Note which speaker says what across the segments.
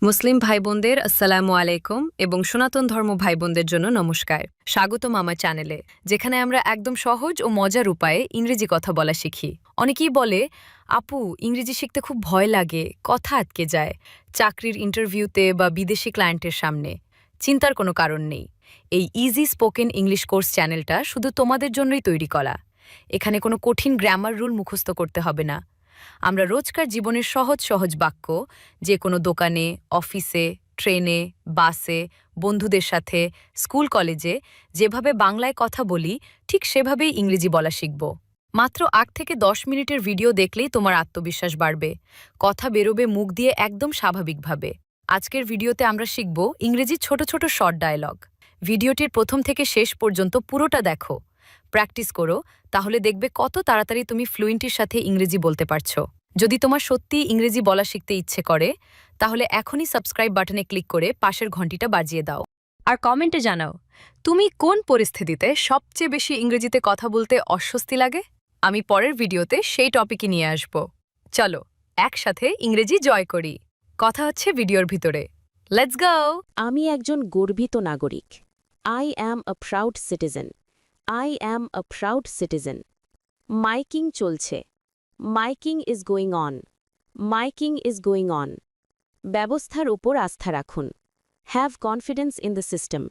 Speaker 1: মুসলিম ভাই বোনদের আসসালামু আলাইকুম এবং সনাতন ধর্ম ভাই বোনদের জন্য নমস্কার। স্বাগতম আমার চ্যানেলে, যেখানে আমরা একদম সহজ ও মজার উপায়ে ইংরেজি কথা বলা শিখি। অনেকেই বলে, আপু ইংরেজি শিখতে খুব ভয় লাগে, কথা আটকে যায় চাকরির ইন্টারভিউতে বা বিদেশি ক্লায়েন্টের সামনে। চিন্তার কোনো কারণ নেই। এই ইজি স্পোকেন ইংলিশ কোর্স চ্যানেলটা শুধু তোমাদের জন্যই তৈরি করা। এখানে কোনো কঠিন গ্রামার রুল মুখস্থ করতে হবে না। আমরা রোজকার জীবনের সহজ সহজ বাক্য, যে কোনো দোকানে, অফিসে, ট্রেনে, বাসে, বন্ধুদের সাথে, স্কুল কলেজে যেভাবে বাংলায় কথা বলি ঠিক সেভাবেই ইংরেজি বলা শিখব। মাত্র ৮ থেকে ১০ মিনিটের ভিডিও দেখলেই তোমার আত্মবিশ্বাস বাড়বে। কথা বেরোবে মুখ দিয়ে একদম স্বাভাবিকভাবে। আজকের ভিডিওতে আমরা শিখব ইংরেজি ছোট ছোট শর্ট ডায়লগ। ভিডিওটির প্রথম থেকে শেষ পর্যন্ত পুরোটা দেখো, প্র্যাকটিস করো, তাহলে দেখবে কত তাড়াতাড়ি তুমি ফ্লুয়েন্টির সাথে ইংরেজি বলতে পারছো। যদি তোমার সত্যিই ইংরেজি বলা শিখতে ইচ্ছে করে, তাহলে এখনই সাবস্ক্রাইব বাটনে ক্লিক করে পাশের ঘন্টিটা বাজিয়ে দাও। আর কমেন্টে জানাও, তুমি কোন পরিস্থিতিতে সবচেয়ে বেশি ইংরেজিতে কথা বলতে অস্বস্তি লাগে। আমি পরের ভিডিওতে সেই টপিকই নিয়ে আসব। চলো একসাথে ইংরেজি জয় করি। কথা হচ্ছে ভিডিওর ভিতরে। Let's go.
Speaker 2: আমি একজন গর্বিত নাগরিক। I am a proud citizen. I am a proud citizen. Miking চলছে। Miking is going on. Miking is going on. ব্যবস্থার উপর আস্থা রাখুন। Have confidence in the system.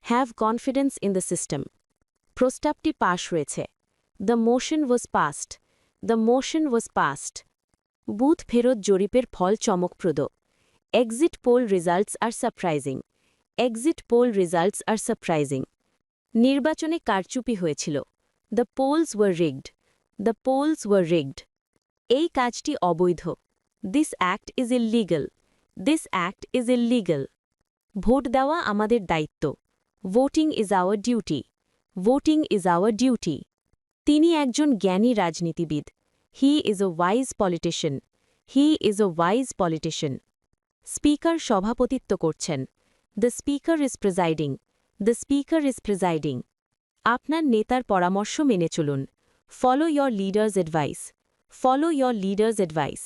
Speaker 2: Have confidence in the system. প্রস্তাবটি পাশ হয়েছে। The motion was passed. The motion was passed. Booth ফেরত জরিপের ফল চমকপ্রদ। Exit poll results are surprising. Exit poll results are surprising. নির্বাচনে কারচুপি হয়েছিল। The polls were rigged. The polls were rigged. এই কাজটি অবৈধ। This act is illegal. This act is illegal. Vote দেওয়া আমাদের দায়িত্ব। Voting is our duty. Voting is our duty. তিনি একজন জ্ঞানী রাজনীতিবিদ। He is a wise politician. He is a wise politician. Speaker সভাপতিত্ব করছেন। The speaker is presiding. The speaker is presiding. আপনার নেতার পরামর্শ মেনে চলুন। Follow your leaders advice. Follow your leaders advice.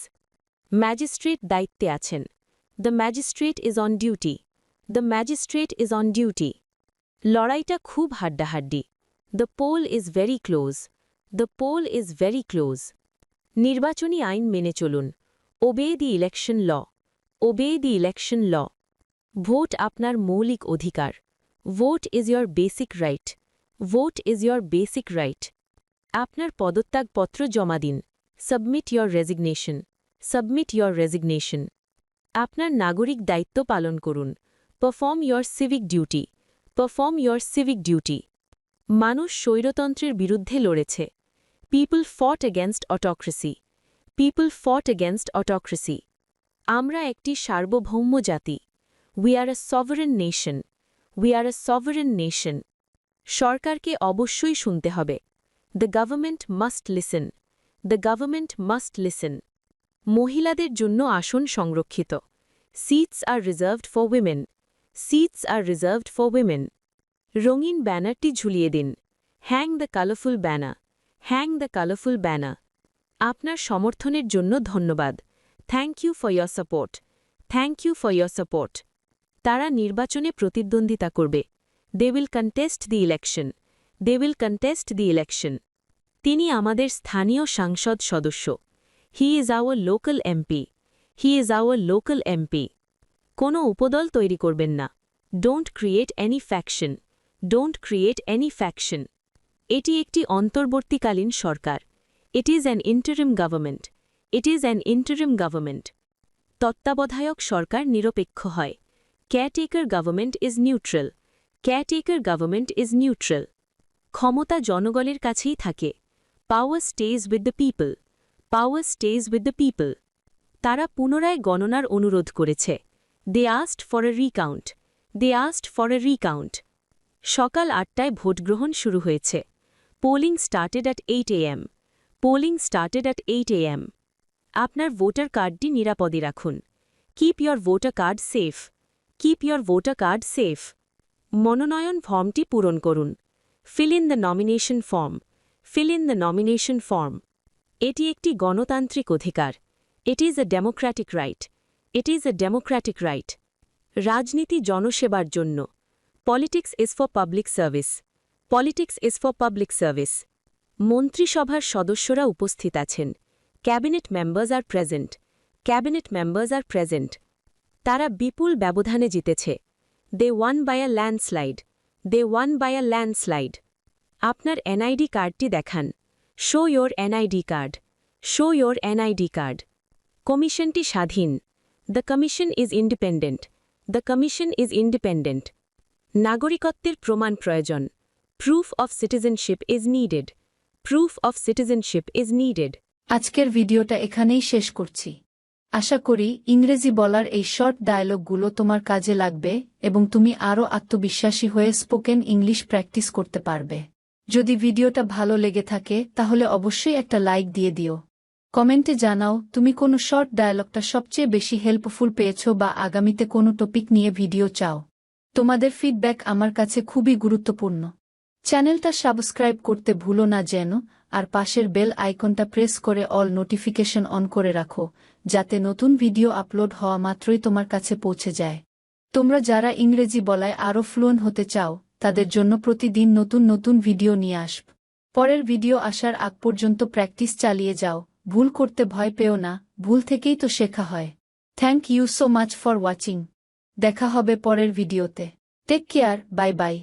Speaker 2: Magistrate দায়িত্বে আছেন। The magistrate is on duty. The magistrate is on duty. লড়াইটা খুব হাড্ডাহাড্ডি। The poll is very close. The poll is very close. নির্বাচনী আইন মেনে চলুন। Obey the election law. Obey the election law. Vote আপনার মৌলিক অধিকার। Vote is your basic right. Vote is your basic right. আপনার পদত্যাগপত্র জমা দিন। Submit year resignation. Submit year resignation. আপনার নাগরিক দায়িত্ব পালন করুন। Perform year civic duty. Perform year civic duty. মানুষ স্বৈরতন্ত্রের বিরুদ্ধে লড়েছে। পিপল ফট এগেনস্ট অটোক্রেসি। পিপল ফট এগেনস্ট অটোক্রেসি। আমরা একটি সার্বভৌম জাতি। We are a sovereign nation. We are a sovereign nation. সরকারকে অবশ্যই শুনতে হবে। The government must listen. The government must listen. মহিলাদের জন্য আসন সংরক্ষিত। Seats are reserved for women. Seats are reserved for women. রঙিন ব্যানারটি ঝুলিয়ে দিন। Hang the colourful banner. Hang the colourful banner. আপনার সমর্থনের জন্য ধন্যবাদ। Thank you for your support. Thank you for your support. তারা নির্বাচনে প্রতিদ্বন্দ্বিতা করবে। They will contest the election. They will contest the election. তিনি আমাদের স্থানীয় সংসদ সদস্য। He is our local MP. He is our local MP. কোনো উপদল তৈরি করবেন না। Don't create any faction. Don't create any faction. এটি একটি অন্তর্বর্তীকালীন সরকার। It is an interim government. It is an interim government. তত্ত্বাবধায়ক সরকার নিরপেক্ষ হয়। Caretaker government is neutral. Caretaker government is neutral. ক্ষমতা জনগণের কাছেই থাকে। Power stays with the people. Power stays with the people. তারা পুনরায় গণনার অনুরোধ করেছে। They asked for a recount. They asked for a recount. সকাল ৮টায় ভোটগ্রহণ শুরু হয়েছে। Polling started at 8 AM। Polling started at 8 AM। আপনার ভোটার কার্ডটি নিরাপদে রাখুন। Keep year voter card safe. Keep year voter card safe. মনোনয়ন ফর্মটি পূরণ করুন। Fill in the nomination form. Fill in the nomination form. এটি একটি গণতান্ত্রিক অধিকার। It is a Democratic right. It is a democratic right. রাজনীতি জনসেবার জন্য। Politics is for public service. Politics is for public service. মন্ত্রিসভার সদস্যরা উপস্থিত আছেন। Cabinet members are present. Cabinet members are present. তারা বিপুল ব্যবধানে জিতেছে। They won by a landslide. They won by a landslide. আপনার এনআইডি কার্ডটি দেখান। Show your NID card. Show your NID card. কমিশনটি স্বাধীন। The commission is independent. The commission is independent. নাগরিকত্বের প্রমাণ প্রয়োজন। Proof of citizenship is needed. Proof of citizenship is needed.
Speaker 3: আজকের ভিডিওটা এখানেই শেষ করছি। আশা করি ইংরেজি বলার এই শর্ট ডায়লগগুলো তোমার কাজে লাগবে এবং তুমি আরও আত্মবিশ্বাসী হয়ে স্পোকেন ইংলিশ প্র্যাকটিস করতে পারবে। যদি ভিডিওটা ভালো লেগে থাকে তাহলে অবশ্যই একটা লাইক দিয়ে দিও। কমেন্টে জানাও তুমি কোনো শর্ট ডায়লগটা সবচেয়ে বেশি হেল্পফুল পেয়েছো বা আগামীতে কোনো টপিক নিয়ে ভিডিও চাও। তোমাদের ফিডব্যাক আমার কাছে খুবই গুরুত্বপূর্ণ। চ্যানেলটা সাবস্ক্রাইব করতে ভুলো না যেন, আর পাশের বেল আইকনটা প্রেস করে অল নোটিফিকেশন অন করে রাখো, যাতে নতুন ভিডিও আপলোড হওয়া মাত্রই তোমার কাছে পৌঁছে যায়। তোমরা যারা ইংরেজি বলায় আরও ফ্লুয়েন্ট হতে চাও তাদের জন্য প্রতিদিন নতুন নতুন ভিডিও নিয়ে আসব। পরের ভিডিও আসার আগ পর্যন্ত প্র্যাকটিস চালিয়ে যাও। ভুল করতে ভয় পেও না, ভুল থেকেই তো শেখা হয়। Thank you so much for watching. দেখা হবে পরের ভিডিওতে। Take care, bye by.